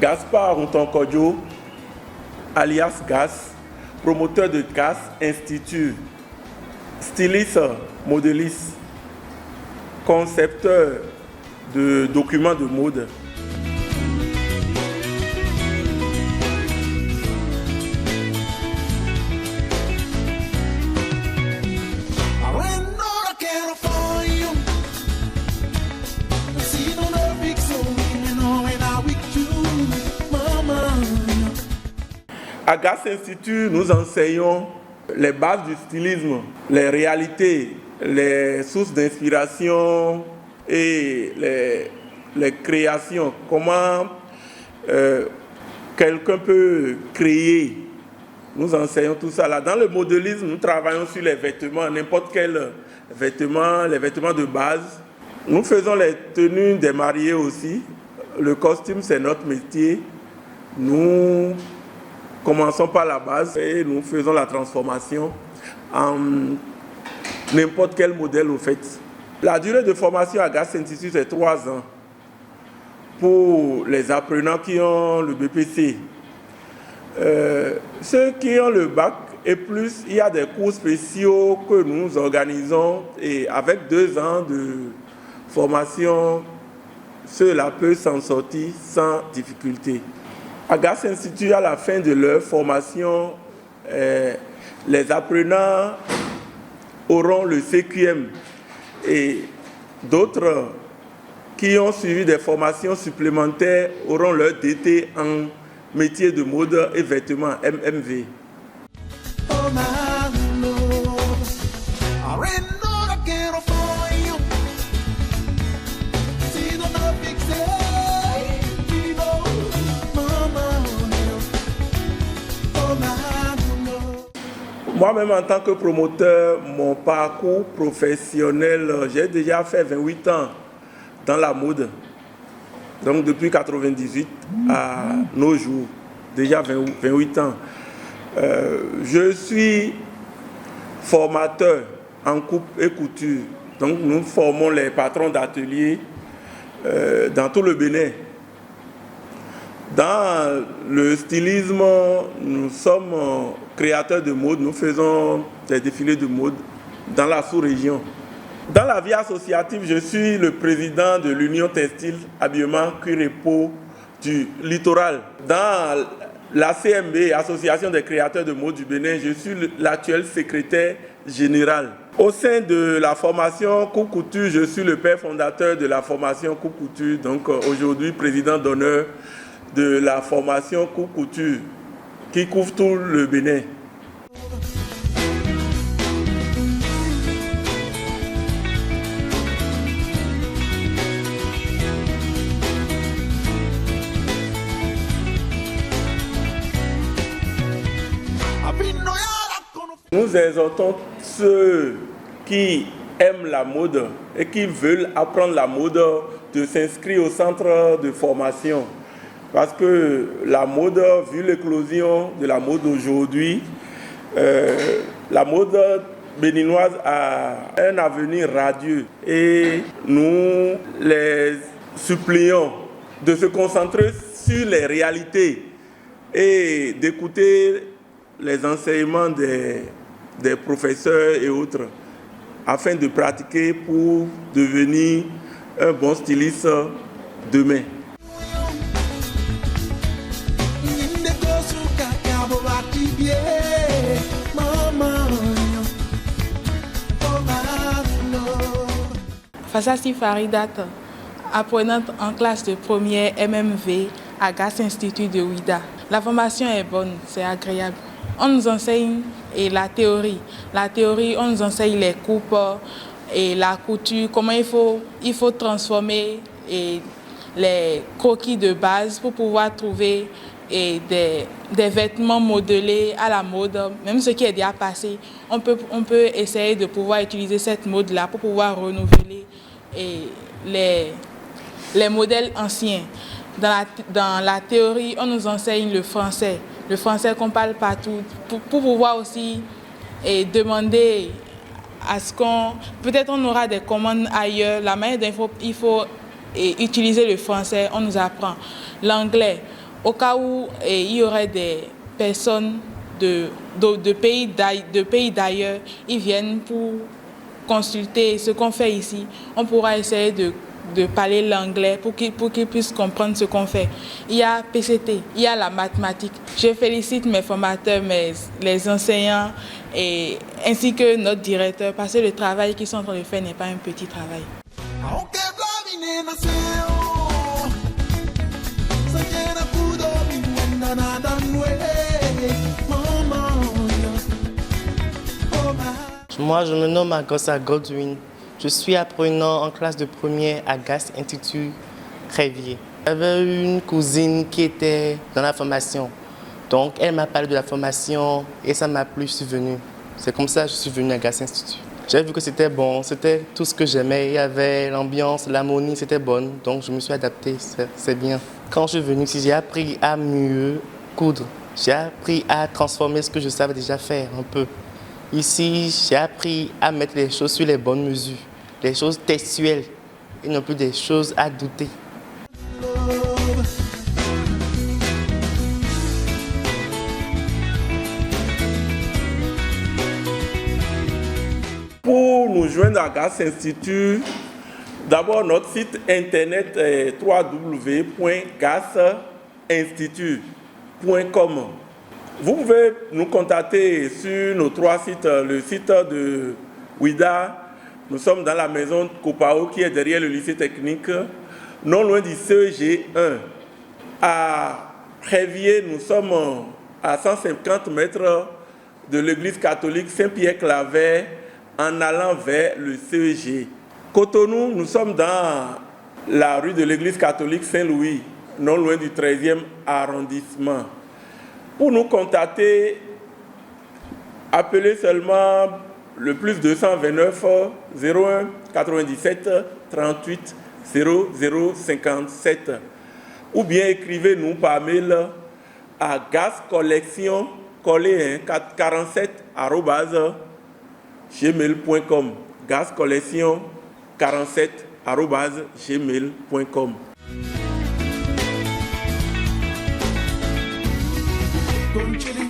Gaspard Ntonkodjo, alias GAS, promoteur de GAS Institut, styliste, modéliste, concepteur de documents de mode. À GAS Institut, nous enseignons les bases du stylisme, les réalités, les sources d'inspiration et les créations. Comment quelqu'un peut créer. Nous enseignons tout ça là. Dans le modélisme, nous travaillons sur les vêtements, n'importe quel vêtement, les vêtements de base. Nous faisons les tenues des mariés aussi. Le costume, c'est notre métier. Nous commençons par la base et nous faisons la transformation en n'importe quel modèle au fait. La durée de formation à GAS Institut, c'est 3 ans pour les apprenants qui ont le BPC. Ceux qui ont le bac et plus, il y a des cours spéciaux que nous organisons et avec 2 ans de formation, ceux-là peuvent s'en sortir sans difficulté. À GAS Institut, à la fin de leur formation, les apprenants auront le CQM et d'autres qui ont suivi des formations supplémentaires auront leur DT en métier de mode et vêtements, MMV. Moi-même, en tant que promoteur, mon parcours professionnel, j'ai déjà fait 28 ans dans la mode. Donc depuis 1998 à nos jours, déjà 28 ans. Je suis formateur en coupe et couture. Donc nous formons les patrons d'ateliers dans tout le Bénin. Dans le stylisme, nous sommes créateurs de mode, nous faisons des défilés de mode dans la sous-région. Dans la vie associative, je suis le président de l'Union Textile, Habillement, Cuir et Peau du Littoral. Dans la CMB, Association des créateurs de mode du Bénin, je suis l'actuel secrétaire général. Au sein de la formation Coupe Couture, je suis le père fondateur de la formation Coupe Couture, donc aujourd'hui président d'honneur de la formation Coupe Couture qui couvre tout le Bénin. Nous exhortons ceux qui aiment la mode et qui veulent apprendre la mode de s'inscrire au centre de formation. Parce que la mode, vu l'éclosion de la mode aujourd'hui, la mode béninoise a un avenir radieux. Et nous les supplions de se concentrer sur les réalités et d'écouter les enseignements des professeurs et autres afin de pratiquer pour devenir un bon styliste demain. Fassassi Faridat, apprenante en classe de première MMV à GAS Institut de Ouidah. La formation est bonne, c'est agréable. On nous enseigne la théorie. La théorie, on nous enseigne les coupes et la couture, comment il faut transformer les croquis de base pour pouvoir trouver des vêtements modelés à la mode, même ce qui est déjà passé. On peut essayer de pouvoir utiliser cette mode-là pour pouvoir renouveler les modèles anciens. Dans la théorie, on nous enseigne le français qu'on parle partout, pour pouvoir aussi demander à ce peut-être on aura des commandes ailleurs, la manière dont il faut utiliser le français, on nous apprend. L'anglais, au cas où il y aurait des personnes de pays d'ailleurs, ils viennent pour consulter ce qu'on fait ici. On pourra essayer de parler l'anglais pour qu'ils puissent comprendre ce qu'on fait. Il y a PCT, il y a la mathématique. Je félicite mes formateurs, les enseignants ainsi que notre directeur parce que le travail qu'ils sont en train de faire n'est pas un petit travail. Moi, je me nomme Agosa Godwin. Je suis apprenant en classe de première à GAS Institut Révier. J'avais une cousine qui était dans la formation. Donc, elle m'a parlé de la formation et ça m'a plu, je suis venu. C'est comme ça que je suis venu à GAS Institut. J'ai vu que c'était bon, c'était tout ce que j'aimais. Il y avait l'ambiance, l'harmonie, c'était bon. Donc, je me suis adapté, c'est bien. Quand je suis venu ici, j'ai appris à mieux coudre. J'ai appris à transformer ce que je savais déjà faire un peu. Ici, j'ai appris à mettre les choses sur les bonnes mesures, les choses textuelles et non plus des choses à douter. Pour nous joindre à GAS Institut, d'abord notre site internet est www.gasinstitut.com. Vous pouvez nous contacter sur nos 3 sites. Le site de Ouida, nous sommes dans la maison Copao qui est derrière le lycée technique, non loin du CEG1. À Révier, nous sommes à 150 mètres de l'église catholique Saint-Pierre-Claver en allant vers le CEG. Cotonou, nous sommes dans la rue de l'église catholique Saint-Louis, non loin du 13e arrondissement. Pour nous contacter, appelez seulement le plus 229 01 97 38 00 57 ou bien écrivez-nous par mail à gascollection 47@gmail.com gascollection 47@gmail.com. Gon chili,